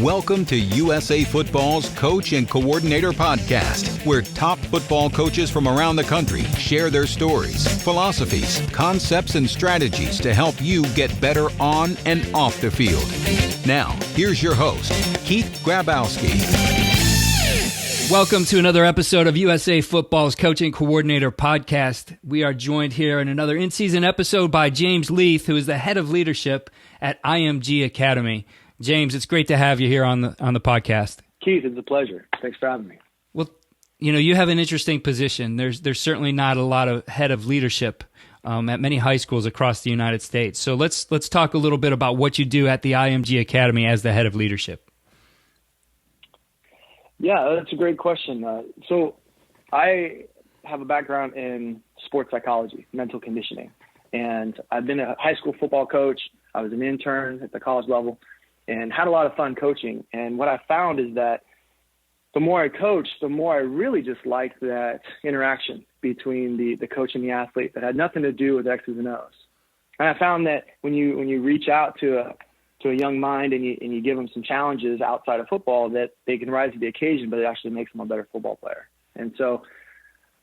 Welcome to USA Football's Coach and Coordinator Podcast, where top football coaches from around the country share their stories, philosophies, concepts, and strategies to help you get better on and off the field. Now, here's your host, Keith Grabowski. Welcome to another episode of USA Football's Coaching Coordinator Podcast. We are joined here in another in-season episode by James Leith, who is the head of leadership at IMG Academy. James, it's great to have you here on the podcast. Keith, it's a pleasure. Thanks for having me. Well, you have an interesting position. There's certainly not a lot of head of leadership at many high schools across the United States. So let's talk a little bit about what you do at the IMG Academy as the head of leadership. Yeah, that's a great question. So I have a background in sports psychology, mental conditioning, and I've been a high school football coach. I was an intern at the college level and had a lot of fun coaching. And what I found is that the more I coached, the more I really just liked that interaction between the coach and the athlete that had nothing to do with X's and O's. And I found that when you reach out to a young mind and you give them some challenges outside of football, that they can rise to the occasion, but it actually makes them a better football player. And so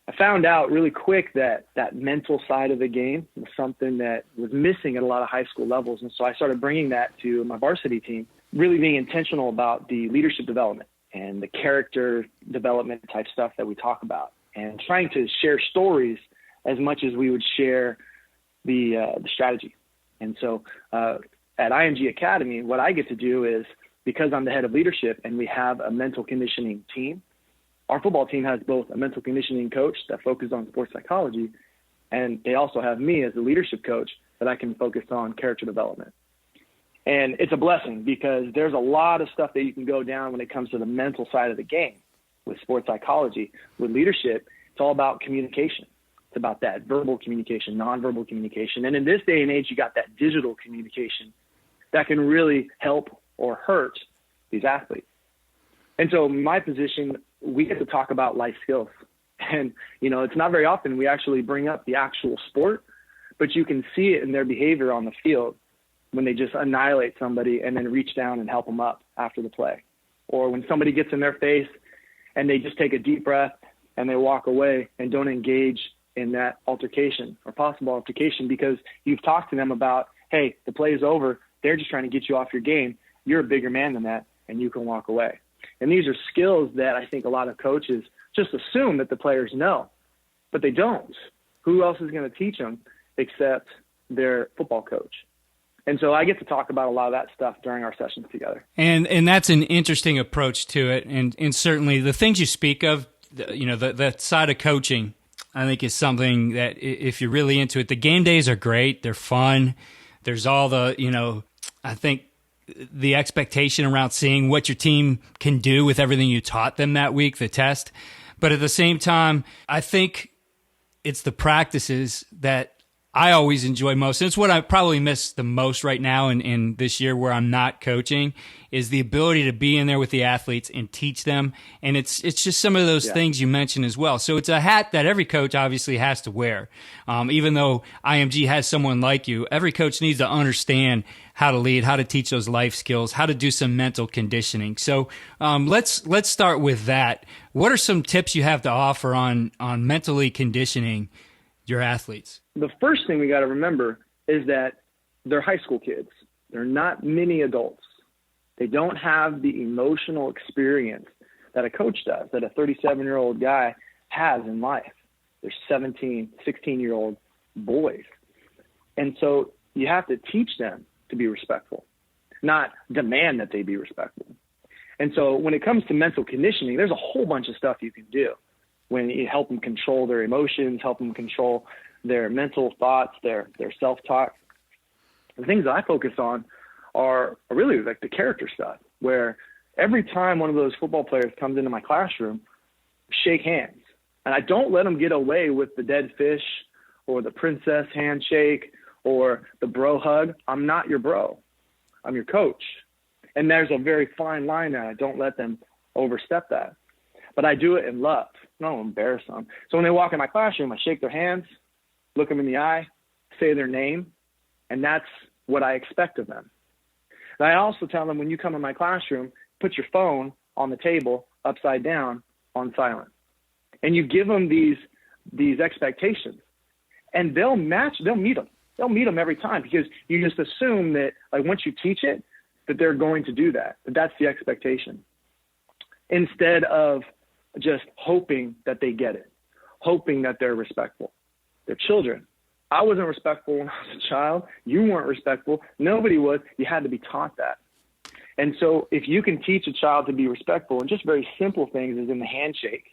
I found out really quick that mental side of the game was something that was missing at a lot of high school levels. And so I started bringing that to my varsity team, really being intentional about the leadership development and the character development type stuff that we talk about, and trying to share stories as much as we would share the strategy. And so at IMG Academy, what I get to do is, because I'm the head of leadership and we have a mental conditioning team, our football team has both a mental conditioning coach that focuses on sports psychology, and they also have me as a leadership coach that I can focus on character development. And it's a blessing because there's a lot of stuff that you can go down when it comes to the mental side of the game with sports psychology. With leadership, it's all about communication. It's about that verbal communication, nonverbal communication. And in this day and age, you got that digital communication that can really help or hurt these athletes. And so my position, we get to talk about life skills. And, it's not very often we actually bring up the actual sport, but you can see it in their behavior on the field when they just annihilate somebody and then reach down and help them up after the play. Or when somebody gets in their face and they just take a deep breath and they walk away and don't engage in that altercation or possible altercation because you've talked to them about, hey, the play is over. They're just trying to get you off your game. You're a bigger man than that, and you can walk away. And these are skills that I think a lot of coaches just assume that the players know, but they don't. Who else is going to teach them except their football coach? And so I get to talk about a lot of that stuff during our sessions together. And that's an interesting approach to it. And certainly the things you speak of, that side of coaching, I think is something that if you're really into it, the game days are great. They're fun. There's all the, I think the expectation around seeing what your team can do with everything you taught them that week, the test. But at the same time, I think it's the practices that I always enjoy most. And it's what I probably miss the most right now in this year where I'm not coaching, is the ability to be in there with the athletes and teach them. And it's just some of those things you mentioned as well. So it's a hat that every coach obviously has to wear. Even though IMG has someone like you, every coach needs to understand how to lead, how to teach those life skills, how to do some mental conditioning. So let's start with that. What are some tips you have to offer on mentally conditioning your athletes? The first thing we got to remember is that they're high school kids. They're not mini adults. They don't have the emotional experience that a coach does, that a 37-year-old guy has in life. They're 17, 16-year-old boys. And so you have to teach them to be respectful, not demand that they be respectful. And so when it comes to mental conditioning, there's a whole bunch of stuff you can do when you help them control their emotions, help them control their mental thoughts, their self-talk. The things that I focus on are really like the character stuff, where every time one of those football players comes into my classroom, shake hands. And I don't let them get away with the dead fish or the princess handshake or the bro hug. I'm not your bro. I'm your coach. And there's a very fine line there. I don't let them overstep that. But I do it in love. I don't embarrass them. So when they walk in my classroom, I shake their hands, look them in the eye, say their name, and that's what I expect of them. And I also tell them, when you come in my classroom, put your phone on the table upside down on silent. And you give them these expectations, and they'll meet them. They'll meet them every time, because you just assume that, like, once you teach it, that they're going to do that. But that's the expectation. Instead of just hoping that they get it, hoping that they're respectful. They're children. I wasn't respectful when I was a child. You weren't respectful. Nobody was. You had to be taught that. And so if you can teach a child to be respectful, and just very simple things as in the handshake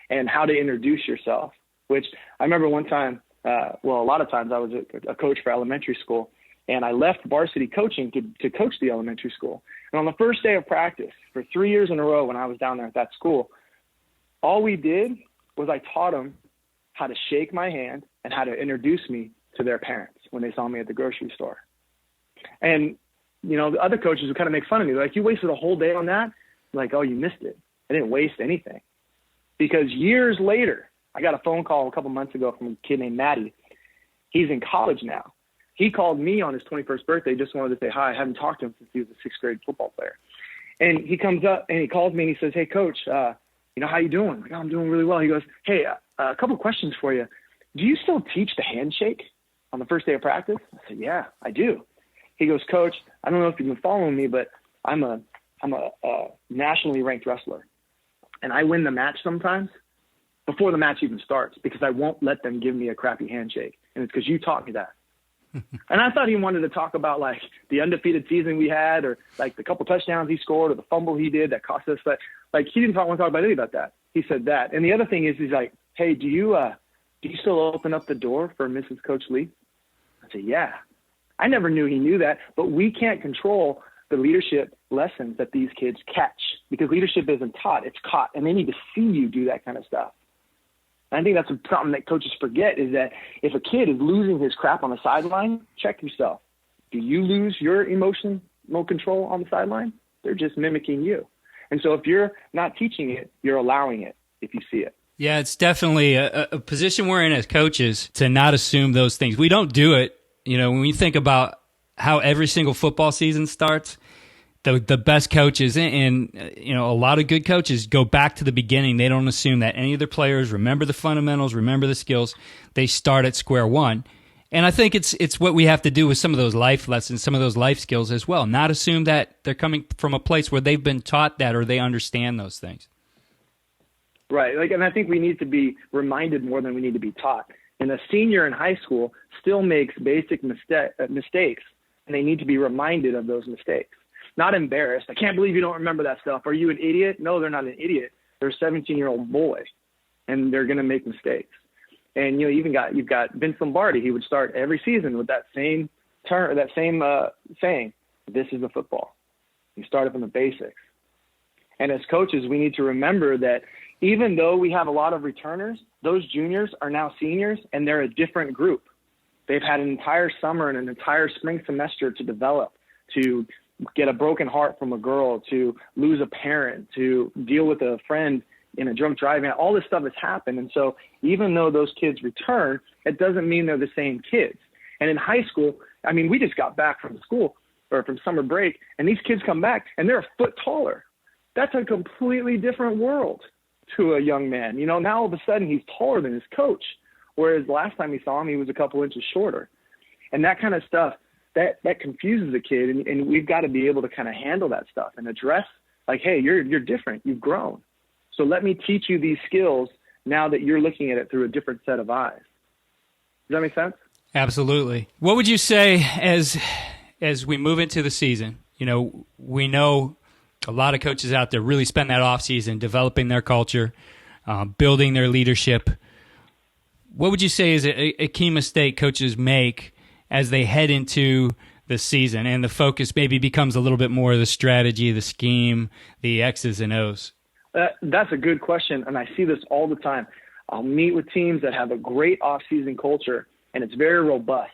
and how to introduce yourself, which I remember one time, a lot of times I was a coach for elementary school, and I left varsity coaching to coach the elementary school. And on the first day of practice, for 3 years in a row when I was down there at that school, all we did was I taught them how to shake my hand and how to introduce me to their parents when they saw me at the grocery store. And, you know, the other coaches would kind of make fun of me. They're like, you wasted a whole day on that? I'm like, oh, you missed it. I didn't waste anything. Because years later, I got a phone call a couple months ago from a kid named Maddie. He's in college now. He called me on his 21st birthday, just wanted to say hi. I haven't talked to him since he was a sixth grade football player. And he comes up and he calls me and he says, hey, coach, you know, how you doing? I'm like, oh, I'm doing really well. He goes, hey, a couple questions for you. Do you still teach the handshake on the first day of practice? I said, yeah, I do. He goes, coach, I don't know if you've been following me, but I'm a nationally ranked wrestler. And I win the match sometimes before the match even starts, because I won't let them give me a crappy handshake. And it's because you taught me that. And I thought he wanted to talk about, like, the undefeated season we had, or like the couple touchdowns he scored, or the fumble he did that cost us. But like, he didn't want to talk about any about that. He said that. And the other thing is, he's like, hey, do you still open up the door for Mrs. Coach Lee? I said, yeah. I never knew he knew that, but we can't control the leadership lessons that these kids catch, because leadership isn't taught, it's caught, and they need to see you do that kind of stuff. And I think that's something that coaches forget, is that if a kid is losing his crap on the sideline, check yourself. Do you lose your emotional control on the sideline? They're just mimicking you. And so if you're not teaching it, you're allowing it if you see it. Yeah, it's definitely a position we're in as coaches to not assume those things. We don't do it. You know, when we think about how every single football season starts, the best coaches and you know, a lot of good coaches go back to the beginning. They don't assume that any of their players remember the fundamentals, remember the skills. They start at square one. And I think it's what we have to do with some of those life lessons, some of those life skills as well. Not assume that they're coming from a place where they've been taught that or they understand those things. Right. And I think we need to be reminded more than we need to be taught. And a senior in high school still makes basic mistakes, and they need to be reminded of those mistakes. Not embarrassed. I can't believe you don't remember that stuff. Are you an idiot? No, they're not an idiot. They're a 17-year-old boy, and they're going to make mistakes. And, you know, you've got Vince Lombardi. He would start every season with that same saying, this is the football. You started from the basics. And as coaches, we need to remember that even though we have a lot of returners, those juniors are now seniors, and they're a different group. They've had an entire summer and an entire spring semester to develop, to get a broken heart from a girl, to lose a parent, to deal with a friend in a drunk driving. All this stuff has happened. And so even though those kids return, it doesn't mean they're the same kids. And in high school, I mean, we just got back from school or from summer break, and these kids come back and they're a foot taller. That's a completely different world to a young man. You know, now all of a sudden he's taller than his coach, whereas the last time he saw him, he was a couple inches shorter. And that kind of stuff, that confuses a kid, and we've got to be able to kind of handle that stuff and address, like, hey, you're different, you've grown. So let me teach you these skills now that you're looking at it through a different set of eyes. Does that make sense? Absolutely. What would you say as we move into the season? You know, we know a lot of coaches out there really spend that off season developing their culture, building their leadership. What would you say is a key mistake coaches make as they head into the season and the focus maybe becomes a little bit more of the strategy, the scheme, the X's and O's? That's a good question, and I see this all the time. I'll meet with teams that have a great off-season culture, and it's very robust,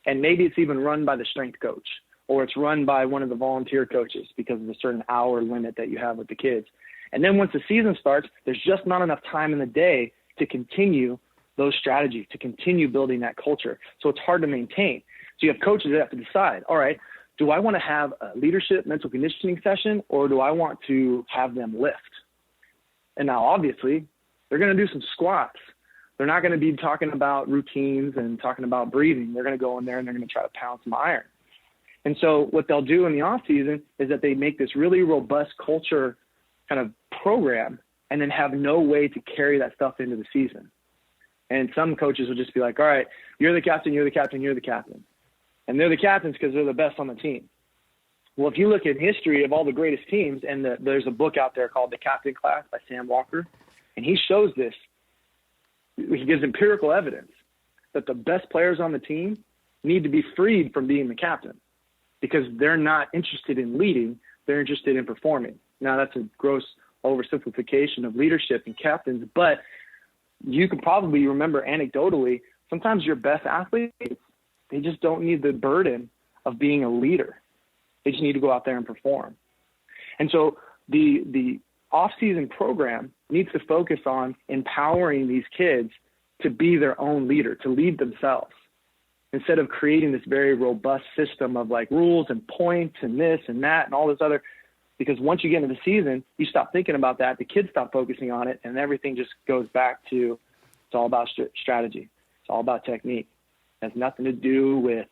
and maybe it's even run by the strength coach, or it's run by one of the volunteer coaches because of a certain hour limit that you have with the kids. And then once the season starts, there's just not enough time in the day to continue those strategies, to continue building that culture. So it's hard to maintain. So you have coaches that have to decide, all right, do I want to have a leadership mental conditioning session, or do I want to have them lift? And now, obviously, they're going to do some squats. They're not going to be talking about routines and talking about breathing. They're going to go in there and they're going to try to pound some iron. And so what they'll do in the off season is that they make this really robust culture kind of program and then have no way to carry that stuff into the season. And some coaches will just be like, all right, you're the captain, you're the captain, you're the captain. And they're the captains because they're the best on the team. Well, if you look at history of all the greatest teams, and there's a book out there called The Captain Class by Sam Walker, and he shows this. He gives empirical evidence that the best players on the team need to be freed from being the captain because they're not interested in leading. They're interested in performing. Now, that's a gross oversimplification of leadership and captains, but you can probably remember anecdotally, sometimes your best athletes, they just don't need the burden of being a leader. They just need to go out there and perform. And so the off-season program needs to focus on empowering these kids to be their own leader, to lead themselves, instead of creating this very robust system of like rules and points and this and that and all this other. Because once you get into the season, you stop thinking about that, the kids stop focusing on it, and everything just goes back to it's all about strategy. It's all about technique. It has nothing to do with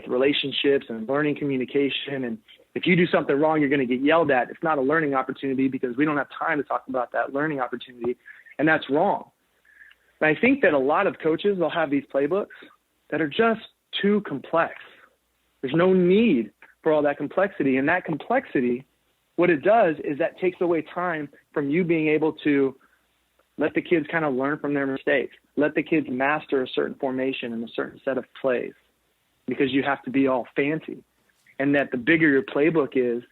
relationships and learning communication. And if you do something wrong, you're going to get yelled at. It's not a learning opportunity because we don't have time to talk about that learning opportunity, and that's wrong. And I think that a lot of coaches will have these playbooks that are just too complex. There's no need for all that complexity, and that complexity, what it does is that takes away time from you being able to let the kids kind of learn from their mistakes, let the kids master a certain formation and a certain set of plays, because you have to be all fancy. And that the bigger your playbook is,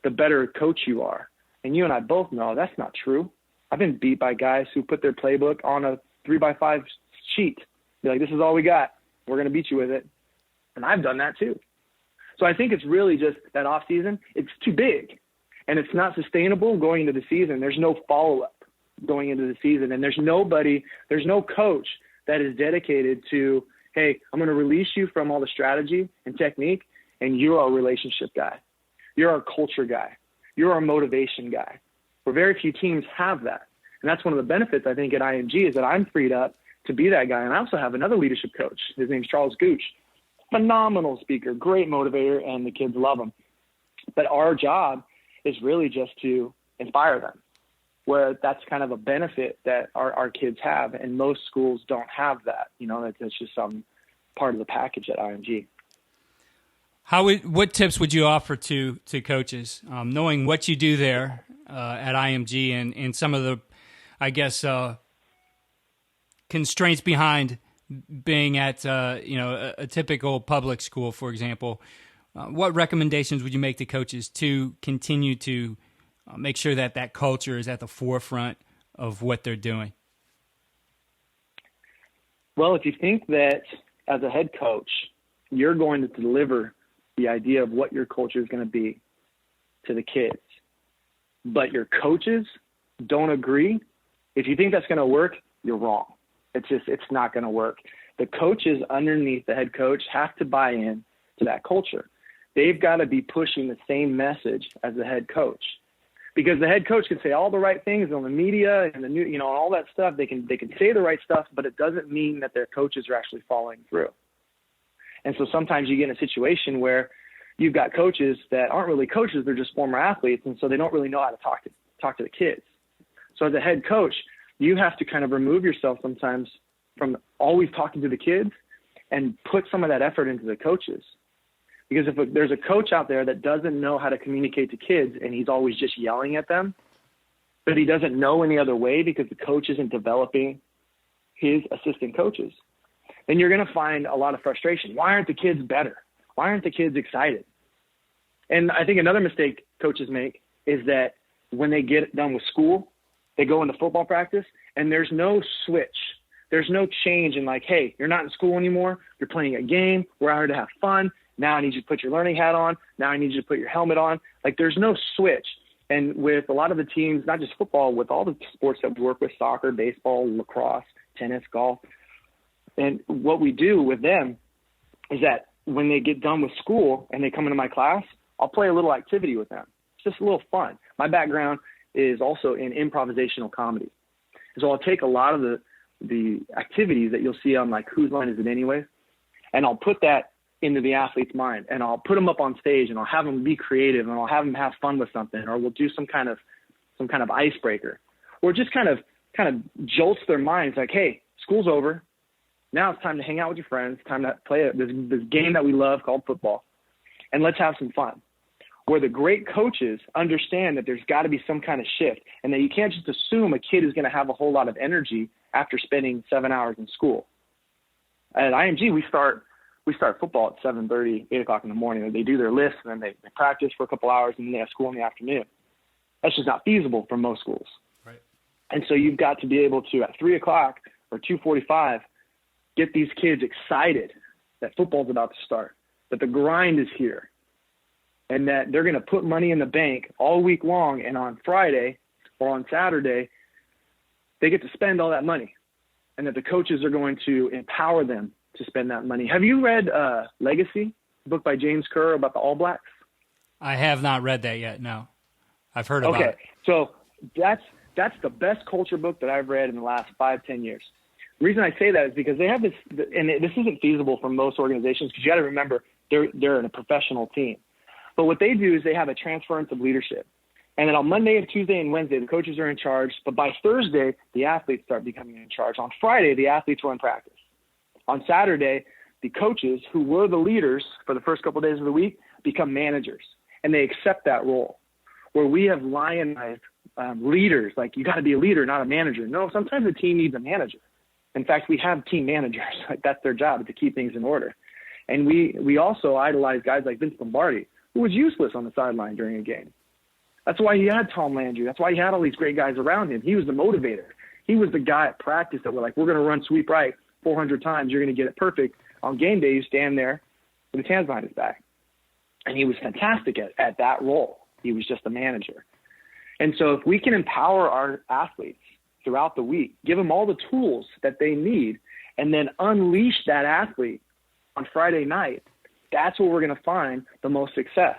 the better coach you are. And you and I both know that's not true. I've been beat by guys who put their playbook on a 3x5 sheet. They're like, this is all we got. We're going to beat you with it. And I've done that too. So I think it's really just that off season, it's too big. And it's not sustainable going into the season. There's no follow-up going into the season. And there's no coach that is dedicated to, hey, I'm going to release you from all the strategy and technique, and you're our relationship guy. You're our culture guy. You're our motivation guy. Where very few teams have that. And that's one of the benefits, I think, at IMG is that I'm freed up to be that guy. And I also have another leadership coach. His name's Charles Gooch. Phenomenal speaker, great motivator, and the kids love him. But our job is really just to inspire them, where that's kind of a benefit that our kids have, and most schools don't have that. You know, that's just some part of the package at IMG. What tips would you offer to coaches, knowing what you do there at IMG and some of the, I guess, constraints behind being at a typical public school, for example? What recommendations would you make to coaches to continue to make sure that culture is at the forefront of what they're doing? Well, if you think that as a head coach, you're going to deliver the idea of what your culture is going to be to the kids, but your coaches don't agree, if you think that's going to work, you're wrong. It's not going to work. The coaches underneath the head coach have to buy in to that culture. They've got to be pushing the same message as the head coach, because the head coach can say all the right things on the media and the new, and all that stuff. They can say the right stuff, but it doesn't mean that their coaches are actually following through. And so sometimes you get in a situation where you've got coaches that aren't really coaches; they're just former athletes, and so they don't really know how to talk to the kids. So as a head coach, you have to kind of remove yourself sometimes from always talking to the kids and put some of that effort into the coaches. Because if there's a coach out there that doesn't know how to communicate to kids and he's always just yelling at them, but he doesn't know any other way because the coach isn't developing his assistant coaches, then you're going to find a lot of frustration. Why aren't the kids better? Why aren't the kids excited? And I think another mistake coaches make is that when they get done with school, they go into football practice and there's no switch. There's no change in like, hey, you're not in school anymore. You're playing a game. We're out here to have fun. Now I need you to put your learning hat on. Now I need you to put your helmet on. Like there's no switch. And with a lot of the teams, not just football, with all the sports that we work with, soccer, baseball, lacrosse, tennis, golf, and what we do with them is that when they get done with school and they come into my class, I'll play a little activity with them. It's just a little fun. My background is also in improvisational comedy. So I'll take a lot of the activities that you'll see on like Whose Line Is It Anyway, and I'll put that into the athlete's mind, and I'll put them up on stage, and I'll have them be creative, and I'll have them have fun with something, or we'll do some kind of icebreaker, or just kind of jolts their minds like, hey, school's over. Now it's time to hang out with your friends, time to play this game that we love called football, and let's have some fun. Where the great coaches understand that there's got to be some kind of shift, and that you can't just assume a kid is going to have a whole lot of energy after spending 7 hours in school. At IMG, we start football at 7:30, 8 o'clock in the morning. They do their list, and then they practice for a couple hours, and then they have school in the afternoon. That's just not feasible for most schools. Right. And so you've got to be able to, at 3 o'clock or 2:45, get these kids excited that football's about to start, that the grind is here, and that they're going to put money in the bank all week long, and on Friday or on Saturday, they get to spend all that money, and that the coaches are going to empower them to spend that money. Have you read Legacy, a book by James Kerr about the All Blacks? I have not read that yet, no. I've heard about it. Okay, so that's the best culture book that I've read in the last 5-10 years. The reason I say that is because they have this, and this isn't feasible for most organizations, because you got to remember they're in a professional team. But what they do is they have a transference of leadership. And then on Monday and Tuesday and Wednesday, the coaches are in charge. But by Thursday, the athletes start becoming in charge. On Friday, the athletes run practice. On Saturday, the coaches who were the leaders for the first couple of days of the week become managers. And they accept that role. Where we have lionized leaders, like you got to be a leader, not a manager. No, sometimes a team needs a manager. In fact, we have team managers. Like that's their job, to keep things in order. And we also idolize guys like Vince Lombardi, who was useless on the sideline during a game. That's why he had Tom Landry. That's why he had all these great guys around him. He was the motivator. He was the guy at practice that we're like, we're going to run sweep right 400 times. You're going to get it perfect. On game day, you stand there with his hands behind his back. And he was fantastic at that role. He was just a manager. And so if we can empower our athletes throughout the week, give them all the tools that they need, and then unleash that athlete on Friday night, that's where we're going to find the most success.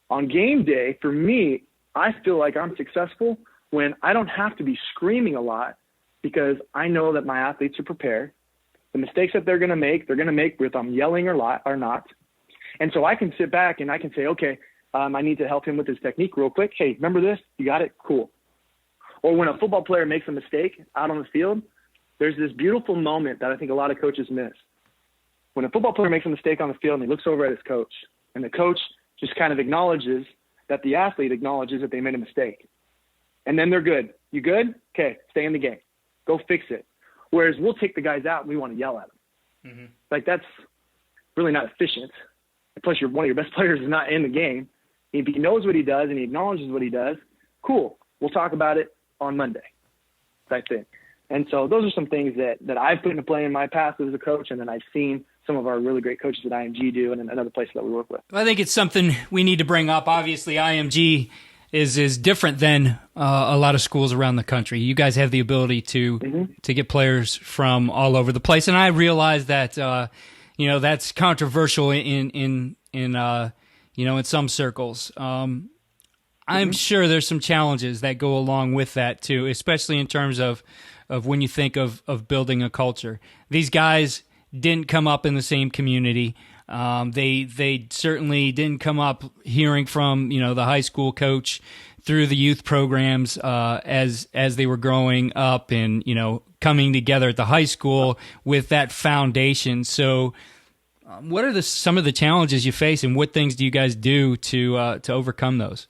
On game day, for me, I feel like I'm successful when I don't have to be screaming a lot, because I know that my athletes are prepared. The mistakes that they're going to make with them yelling or not. And so I can sit back and I can say, okay, I need to help him with his technique real quick. Hey, remember this? You got it? Cool. Or when a football player makes a mistake out on the field, there's this beautiful moment that I think a lot of coaches miss. When a football player makes a mistake on the field and he looks over at his coach, and the coach just kind of acknowledges that the athlete acknowledges that they made a mistake. And then they're good. You good? Okay, stay in the game. Go fix it. Whereas we'll take the guys out and we want to yell at them. Mm-hmm. Like that's really not efficient. Plus, one of your best players is not in the game. If he knows what he does and he acknowledges what he does, cool. We'll talk about it on Monday type thing. And so those are some things that I've put into play in my past as a coach, and then I've seen some of our really great coaches at IMG do, and another place that we work with. I think it's something we need to bring up. Obviously, IMG is different than a lot of schools around the country. You guys have the ability to get players from all over the place, and I realize that that's controversial in some circles. I'm sure there's some challenges that go along with that too, especially in terms of when you think of building a culture. These guys didn't come up in the same community. They certainly didn't come up hearing from the high school coach through the youth programs as they were growing up and coming together at the high school with that foundation. So, what are some of the challenges you face, and what things do you guys do to overcome those?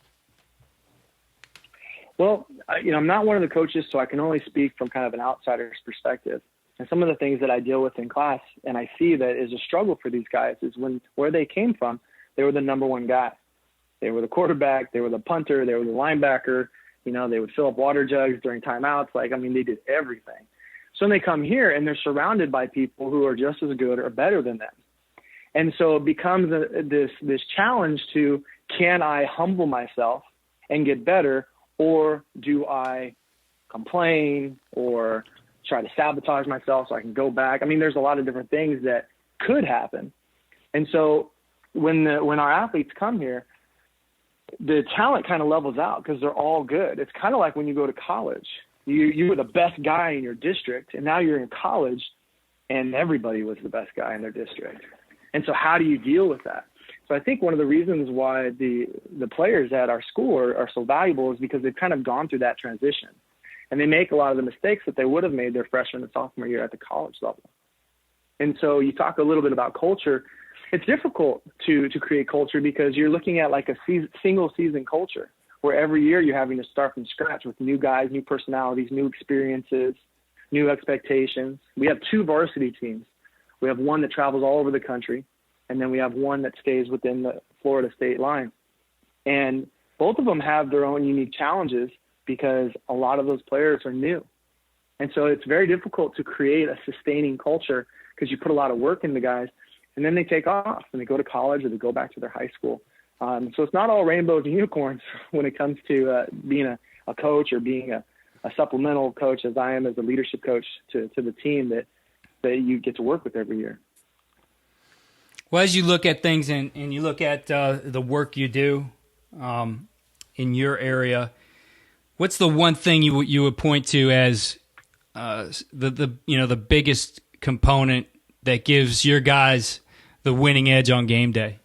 Well, I'm not one of the coaches, so I can only speak from kind of an outsider's perspective. And some of the things that I deal with in class, and I see that is a struggle for these guys, is where they came from, they were the number one guy. They were the quarterback, they were the punter, they were the linebacker. They would fill up water jugs during timeouts. They did everything. So then they come here and they're surrounded by people who are just as good or better than them. And so it becomes this challenge to, can I humble myself and get better, or do I complain or try to sabotage myself so I can go back? There's a lot of different things that could happen. And so when our athletes come here, the talent kind of levels out because they're all good. It's kind of like when you go to college. You were the best guy in your district, and now you're in college, and everybody was the best guy in their district. And so how do you deal with that? So I think one of the reasons why the players at our school are so valuable is because they've kind of gone through that transition. And they make a lot of the mistakes that they would have made their freshman and sophomore year at the college level. And so you talk a little bit about culture. It's difficult to create culture because you're looking at like a single season culture where every year you're having to start from scratch with new guys, new personalities, new experiences, new expectations. We have 2 varsity teams. We have one that travels all over the country, and then we have one that stays within the Florida state line. And both of them have their own unique challenges because a lot of those players are new. And so it's very difficult to create a sustaining culture because you put a lot of work into guys, and then they take off and they go to college or they go back to their high school. So it's not all rainbows and unicorns when it comes to being a coach or being a supplemental coach, as I am as a leadership coach to the team that you get to work with every year. Well, as you look at things and you look at the work you do in your area, what's the one thing you would point to as the biggest component that gives your guys the winning edge on game day?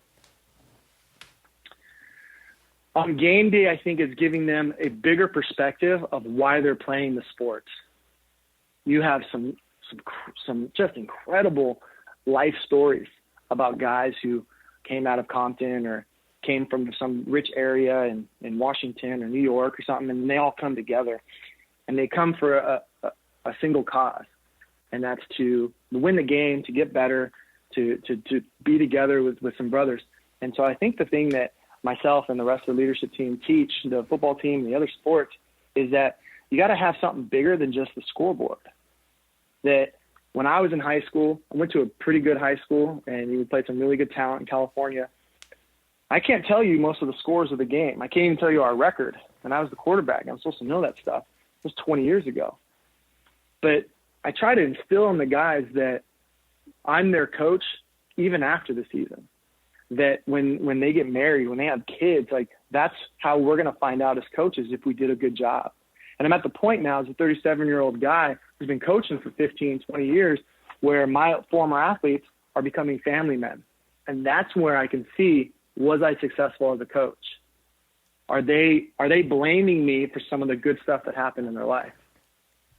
On game day, I think it's giving them a bigger perspective of why they're playing the sport. You have some just incredible life stories about guys who came out of Compton or came from some rich area in Washington or New York or something, and they all come together. And they come for a single cause, and that's to win the game, to get better, to be together with some brothers. And so I think the thing that myself and the rest of the leadership team teach the football team and the other sports is that you got to have something bigger than just the scoreboard. That when I was in high school, I went to a pretty good high school, and we played some really good talent in California. I can't tell you most of the scores of the game. I can't even tell you our record. And I was the quarterback. I'm supposed to know that stuff. It was 20 years ago. But I try to instill in the guys that I'm their coach even after the season. That when they get married, when they have kids, like that's how we're going to find out as coaches if we did a good job. And I'm at the point now as a 37-year-old guy who's been coaching for 15, 20 years where my former athletes are becoming family men. And that's where I can see, was I successful as a coach? Are they blaming me for some of the good stuff that happened in their life?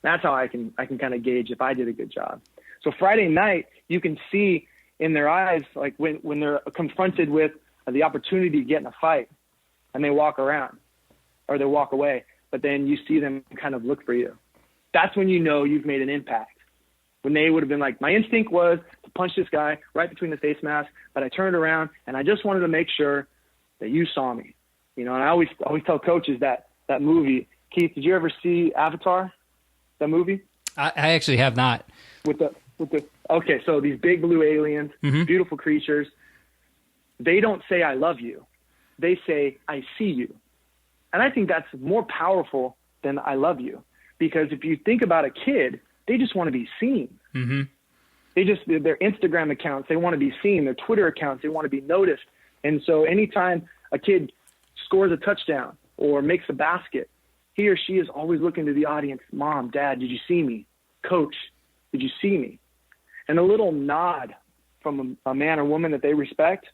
That's how I can kind of gauge if I did a good job. So Friday night, you can see in their eyes, like when they're confronted with the opportunity to get in a fight and they walk around or they walk away, but then you see them kind of look for you. That's when you know you've made an impact. When they would have been like, my instinct was to punch this guy right between the face mask, but I turned around and I just wanted to make sure that you saw me. You know, and I always tell coaches that movie. Keith, did you ever see Avatar, that movie? I actually have not. Okay, so these big blue aliens, beautiful creatures, they don't say, I love you. They say, I see you. And I think that's more powerful than I love you. Because if you think about a kid, they just want to be seen. Mm-hmm. Their Instagram accounts, they want to be seen. Their Twitter accounts, they want to be noticed. And so anytime a kid scores a touchdown or makes a basket, he or she is always looking to the audience, Mom, Dad, did you see me? Coach, did you see me? And a little nod from a man or woman that they respect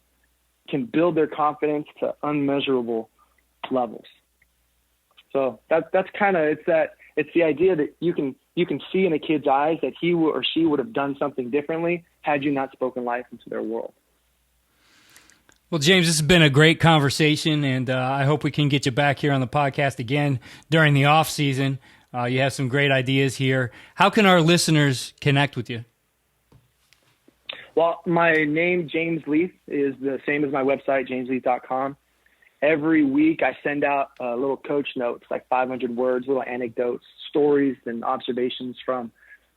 can build their confidence to unmeasurable levels. So that's kind of, it's the idea that you can see in a kid's eyes that he or she would have done something differently had you not spoken life into their world. Well, James, this has been a great conversation, and I hope we can get you back here on the podcast again during the off season. You have some great ideas here. How can our listeners connect with you? Well, my name, James Leith, is the same as my website, jamesleith.com. Every week I send out little coach notes, like 500 words, little anecdotes, stories, and observations from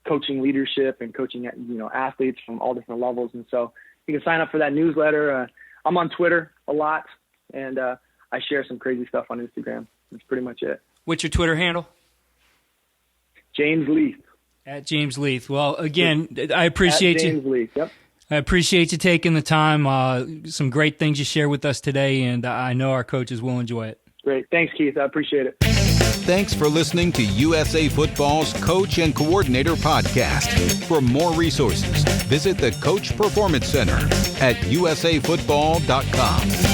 coaching leadership and coaching athletes from all different levels. And so you can sign up for that newsletter. I'm on Twitter a lot, and I share some crazy stuff on Instagram. That's pretty much it. What's your Twitter handle? James Leith. At James Leith. Well, again, I appreciate James Leith, yep. I appreciate you taking the time. Some great things you shared with us today, and I know our coaches will enjoy it. Great. Thanks, Keith. I appreciate it. Thanks for listening to USA Football's Coach and Coordinator Podcast. For more resources, visit the Coach Performance Center at usafootball.com.